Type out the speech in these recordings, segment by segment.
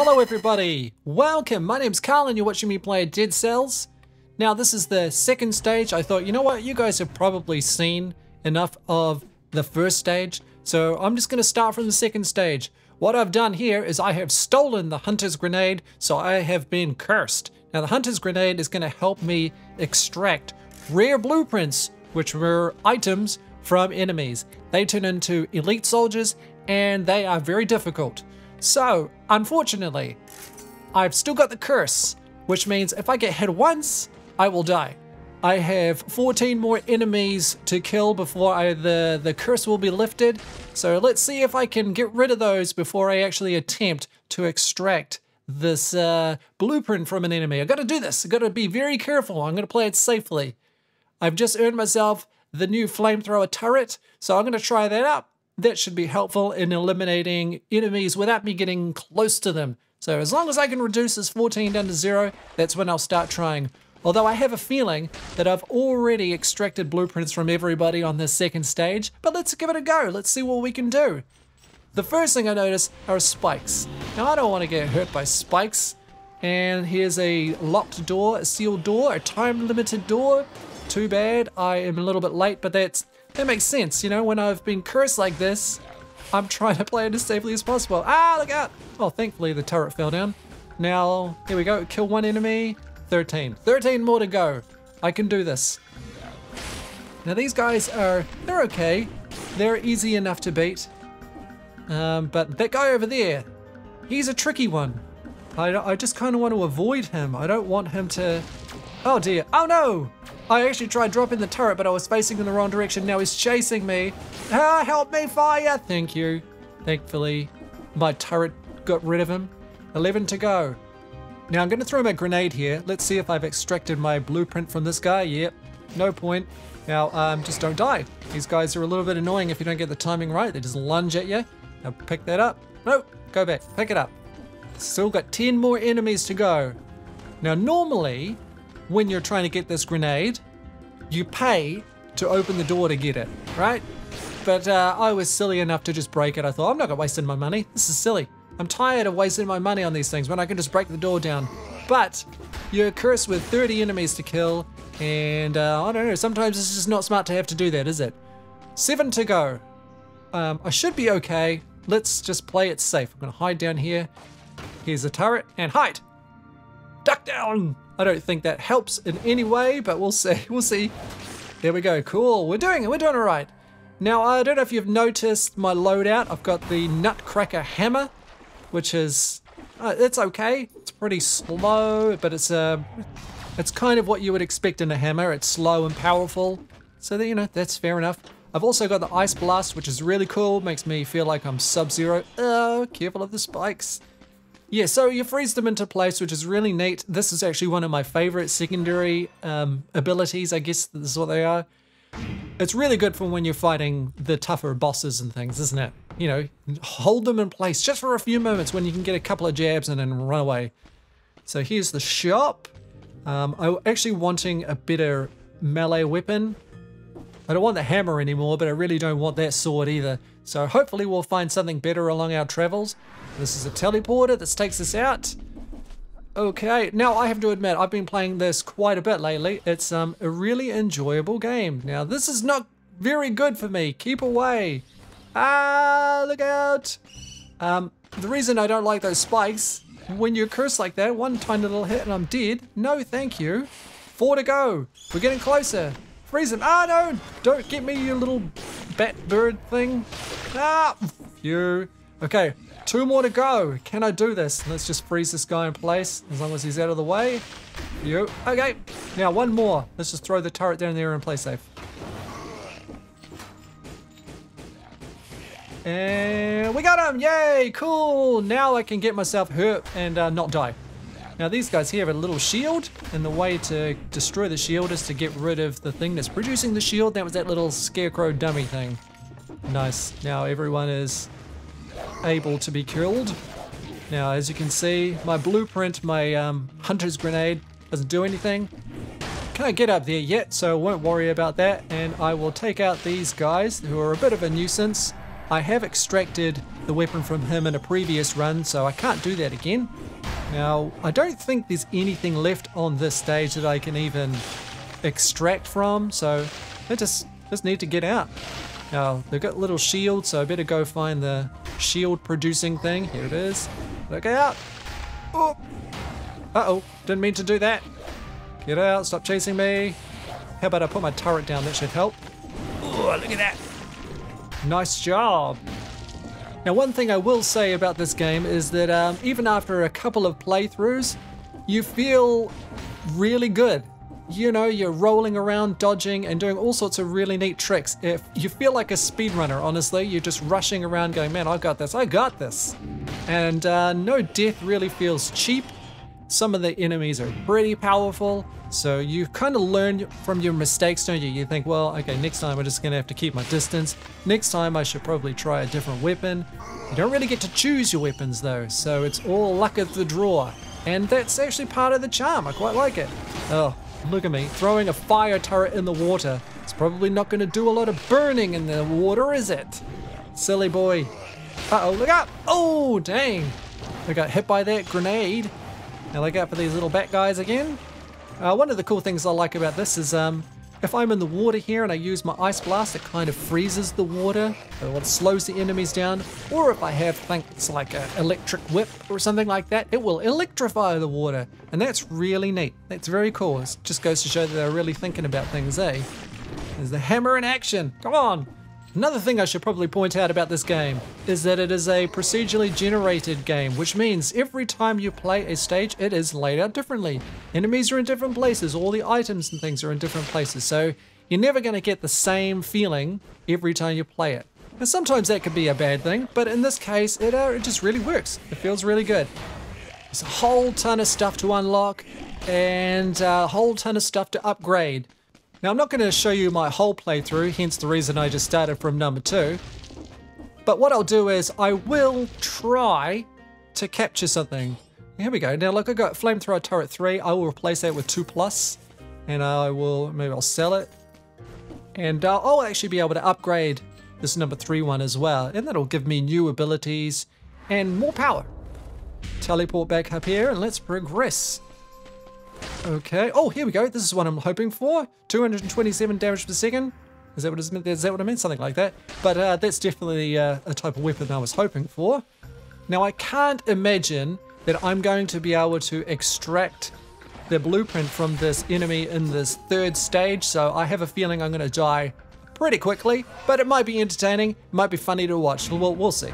Hello everybody, welcome, my name's Carl and you're watching me play Dead Cells. Now this is the second stage. I thought, you know what, you guys have probably seen enough of the first stage, so I'm just going to start from the second stage. What I've done here is I have stolen the Hunter's Grenade, so I have been cursed. Now the Hunter's Grenade is going to help me extract rare blueprints, which were items from enemies. They turn into elite soldiers and they are very difficult. So, unfortunately, I've still got the curse, which means if I get hit once, I will die. I have 14 more enemies to kill before the curse will be lifted. So let's see if I can get rid of those before I actually attempt to extract this blueprint from an enemy. I gotta do this. I gotta be very careful. I'm gonna play it safely. I've just earned myself the new flamethrower turret, so I'm gonna try that out. That should be helpful in eliminating enemies without me getting close to them. So as long as I can reduce this 14 down to 0, that's when I'll start trying. Although I have a feeling that I've already extracted blueprints from everybody on this second stage, but let's give it a go. Let's see what we can do. The first thing I notice are spikes. Now I don't want to get hurt by spikes. And here's a locked door, a sealed door, a time-limited door. Too bad, I am a little bit late, but that makes sense, you know, when I've been cursed like this, I'm trying to play it as safely as possible. Ah, look out! Oh, thankfully the turret fell down. Now, here we go, kill one enemy, 13. 13 more to go. I can do this. Now these guys they're okay. They're easy enough to beat. But that guy over there, he's a tricky one. I just kind of want to avoid him. I don't want him to... Oh dear, oh no! I actually tried dropping the turret, but I was facing in the wrong direction. Now he's chasing me. Ah, help me, fire! Thank you. Thankfully, my turret got rid of him. 11 to go. Now I'm going to throw my grenade here. Let's see if I've extracted my blueprint from this guy. Yep, no point. Now, just don't die. These guys are a little bit annoying if you don't get the timing right. They just lunge at you. Now pick that up. Nope, go back. Pick it up. Still got 10 more enemies to go. Now normally, when you're trying to get this grenade, you pay to open the door to get it, right? But I was silly enough to just break it. I thought, I'm not gonna waste my money. This is silly. I'm tired of wasting my money on these things when I can just break the door down. But you're cursed with 30 enemies to kill, and I don't know, sometimes it's just not smart to have to do that, is it? 7 to go. I should be okay. Let's just play it safe. I'm gonna hide down here. Here's the turret, and hide! Duck down! I don't think that helps in any way, but we'll see. We'll see. There we go. Cool. We're doing it. We're doing all right. Now, I don't know if you've noticed my loadout. I've got the Nutcracker hammer, which is it's okay. It's pretty slow, but it's kind of what you would expect in a hammer. It's slow and powerful, so that, you know, that's fair enough. I've also got the Ice Blast, which is really cool. Makes me feel like I'm Sub-Zero. Oh, careful of the spikes. Yeah, so you freeze them into place, which is really neat. This is actually one of my favorite secondary abilities, I guess this is what they are. It's really good for when you're fighting the tougher bosses and things, isn't it? You know, hold them in place just for a few moments when you can get a couple of jabs and then run away. So here's the shop. I'm actually wanting a better melee weapon. I don't want the hammer anymore, but I really don't want that sword either. So hopefully we'll find something better along our travels. This is a teleporter that takes us out. Okay, now I have to admit, I've been playing this quite a bit lately. It's a really enjoyable game. Now this is not very good for me. Keep away. Ah, look out. The reason I don't like those spikes, when you're cursed like that, one tiny little hit and I'm dead. No, thank you. 4 to go. We're getting closer. Freeze him. Ah, no, don't get me, you little bat bird thing. Ah, phew. Okay. 2 more to go. Can I do this? Let's just freeze this guy in place as long as he's out of the way. Okay. Now 1 more. Let's just throw the turret down there and play safe. And we got him. Yay. Cool. Now I can get myself hurt and not die. Now these guys here have a little shield, and the way to destroy the shield is to get rid of the thing that's producing the shield. That was that little scarecrow dummy thing. Nice. Now everyone is able to be killed. Now as you can see, my blueprint, my Hunter's Grenade doesn't do anything. Can't get up there yet, so I won't worry about that, and I will take out these guys who are a bit of a nuisance. I have extracted the weapon from him in a previous run, so I can't do that again. Now, I don't think there's anything left on this stage that I can even extract from, so I just need to get out. Now, they've got little shields, so I better go find the shield producing thing. Here it is. Look out! Oh! Uh-oh, didn't mean to do that. Get out, stop chasing me. How about I put my turret down, that should help. Oh, look at that. Nice job. Now, one thing I will say about this game is that even after a couple of playthroughs, you feel really good. You know, you're rolling around, dodging, and doing all sorts of really neat tricks. If you feel like a speedrunner, honestly, you're just rushing around going, man, I got this, I got this. And no death really feels cheap. Some of the enemies are pretty powerful, so you kind of learn from your mistakes, don't you? You think, well, okay, next time I'm just gonna have to keep my distance. Next time I should probably try a different weapon. You don't really get to choose your weapons though, so it's all luck of the draw. And that's actually part of the charm, I quite like it. Oh, look at me, throwing a fire turret in the water. It's probably not gonna do a lot of burning in the water, is it? Silly boy. Uh-oh, look out! Oh, dang. I got hit by that grenade. Now look out for these little bat guys again. One of the cool things I like about this is if I'm in the water here and I use my ice blast, it kind of freezes the water, or it slows the enemies down. Or if I have things like an electric whip or something like that, it will electrify the water. And that's really neat. That's very cool. It just goes to show that they're really thinking about things, eh? There's the hammer in action. Come on. Another thing I should probably point out about this game is that it is a procedurally generated game, which means every time you play a stage, it is laid out differently. Enemies are in different places, all the items and things are in different places, so you're never going to get the same feeling every time you play it. And sometimes that could be a bad thing, but in this case, it just really works. It feels really good. There's a whole ton of stuff to unlock and a whole ton of stuff to upgrade. Now, I'm not going to show you my whole playthrough, hence the reason I just started from number 2. But what I'll do is I will try to capture something. Here we go. Now look, I got Flamethrower Turret 3. I will replace that with 2+. And maybe I'll sell it. And I'll actually be able to upgrade this number 3 one as well. And that'll give me new abilities and more power. Teleport back up here and let's progress. Okay. Oh, here we go. This is what I'm hoping for. 227 damage per second. Is that what it meant? Is that what I meant? Something like that. But that's definitely a type of weapon I was hoping for. Now, I can't imagine that I'm going to be able to extract the blueprint from this enemy in this 3rd stage. So I have a feeling I'm going to die pretty quickly. But it might be entertaining. It might be funny to watch. We'll see.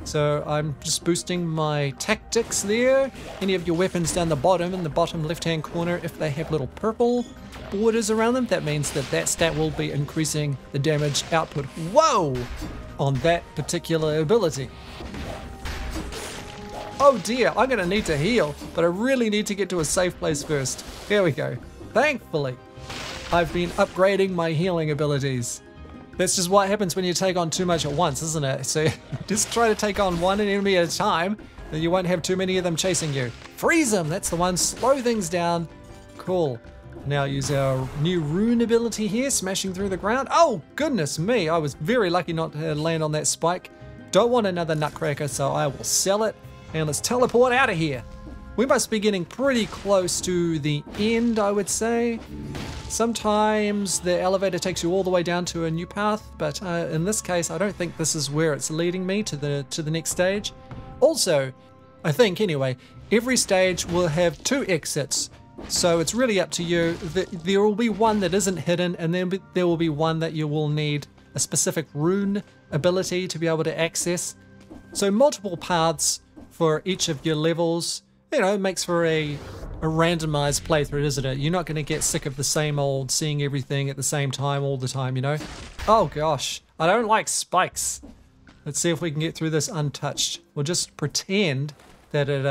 So I'm just boosting my tactics there. Any of your weapons down the bottom, in the bottom left-hand corner, if they have little purple borders around them, that means that that stat will be increasing the damage output. Whoa! On that particular ability. Oh dear, I'm gonna need to heal, but I really need to get to a safe place first. Here we go. Thankfully, I've been upgrading my healing abilities. That's just what happens when you take on too much at once, isn't it? So just try to take on one enemy at a time, then you won't have too many of them chasing you. Freeze them, that's the one. Slow things down. Cool. Now use our new rune ability here, smashing through the ground. Oh, goodness me. I was very lucky not to land on that spike. Don't want another nutcracker, so I will sell it. And let's teleport out of here. We must be getting pretty close to the end, I would say. Sometimes the elevator takes you all the way down to a new path, but in this case, I don't think this is where it's leading me to the next stage. Also, I think anyway, every stage will have 2 exits, so it's really up to you. There will be one that isn't hidden, and then there will be one that you will need a specific rune ability to be able to access. So multiple paths for each of your levels. You know, it makes for a randomized playthrough, isn't it? You're not going to get sick of the same old seeing everything at the same time all the time, you know? Oh gosh, I don't like spikes. Let's see if we can get through this untouched. We'll just pretend that it,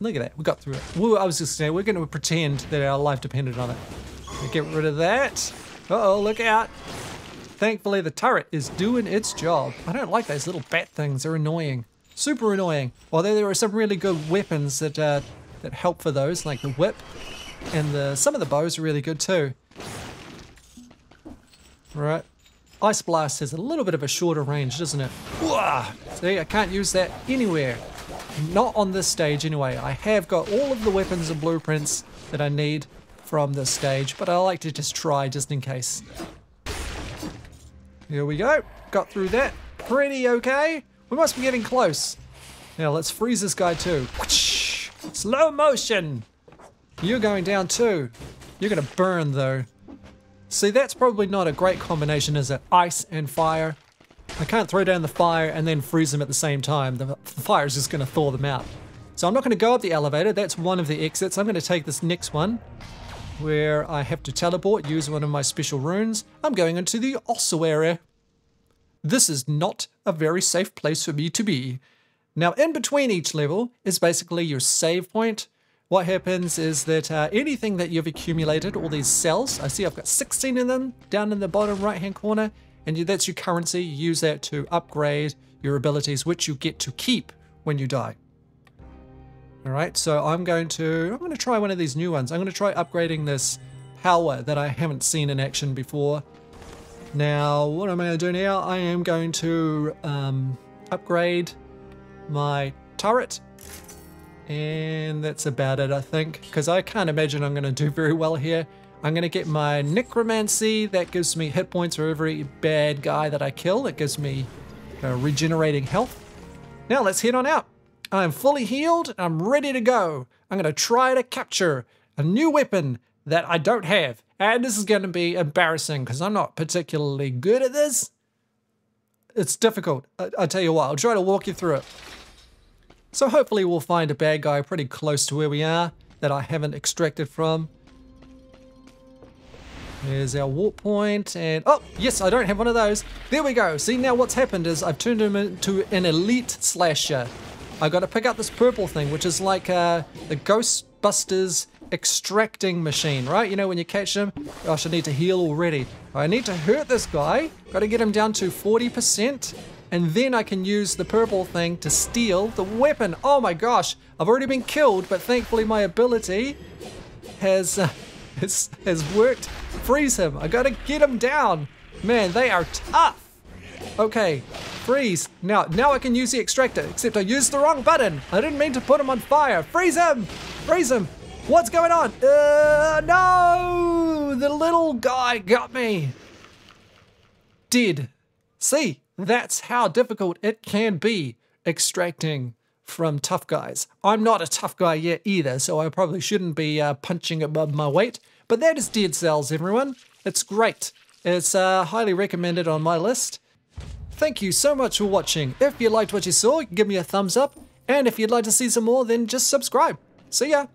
look at that, we got through it. I was just saying, we're going to pretend that our life depended on it. Get rid of that. Uh-oh, look out. Thankfully, the turret is doing its job. I don't like those little bat things, they're annoying. Super annoying. Although there are some really good weapons that help for those, like the whip, and some of the bows are really good too. Right. Ice Blast has a little bit of a shorter range, doesn't it? Whoa! See, I can't use that anywhere. Not on this stage anyway. I have got all of the weapons and blueprints that I need from this stage, but I like to just try just in case. Here we go. Got through that pretty okay. We must be getting close. Now let's freeze this guy too. Slow motion. You're going down too. You're gonna burn though. See, that's probably not a great combination, is it? Ice and fire. I can't throw down the fire and then freeze them at the same time. The fire is just gonna thaw them out. So I'm not gonna go up the elevator. That's one of the exits. I'm gonna take this next one where I have to teleport, use one of my special runes. I'm going into the ossuary. This is not a very safe place for me to be. Now, in between each level is basically your save point. What happens is that anything that you've accumulated, all these cells, I see I've got 16 of them down in the bottom right-hand corner, and that's your currency. You use that to upgrade your abilities, which you get to keep when you die. All right, so I'm going to try one of these new ones. I'm going to try upgrading this power that I haven't seen in action before. Now, what am I going to do now? I am going to upgrade my turret. And that's about it, I think, because I can't imagine I'm going to do very well here. I'm going to get my necromancy. That gives me hit points for every bad guy that I kill. It gives me regenerating health. Now let's head on out. I'm fully healed. I'm ready to go. I'm going to try to capture a new weapon that I don't have. And this is going to be embarrassing because I'm not particularly good at this. It's difficult. I'll tell you what, I'll try to walk you through it. So hopefully we'll find a bad guy pretty close to where we are that I haven't extracted from. There's our warp point, and oh yes, I don't have one of those. There we go. See, now what's happened is I've turned him into an elite slasher. I got to pick up this purple thing, which is like the Ghostbusters extracting machine, right? You know, when you catch him, gosh, I need to heal already. I need to hurt this guy. Got to get him down to 40%. And then I can use the purple thing to steal the weapon. Oh my gosh, I've already been killed, but thankfully my ability has worked. Freeze him. I gotta get him down. Man, they are tough. Okay, freeze. Now I can use the extractor, except I used the wrong button. I didn't mean to put him on fire. Freeze him. Freeze him. What's going on? No! The little guy got me. Dead. See? That's how difficult it can be extracting from tough guys. I'm not a tough guy yet either, so I probably shouldn't be punching above my weight. But that is Dead Cells, everyone. It's great. It's highly recommended on my list. Thank you so much for watching. If you liked what you saw, give me a thumbs up. And if you'd like to see some more, then just subscribe. See ya!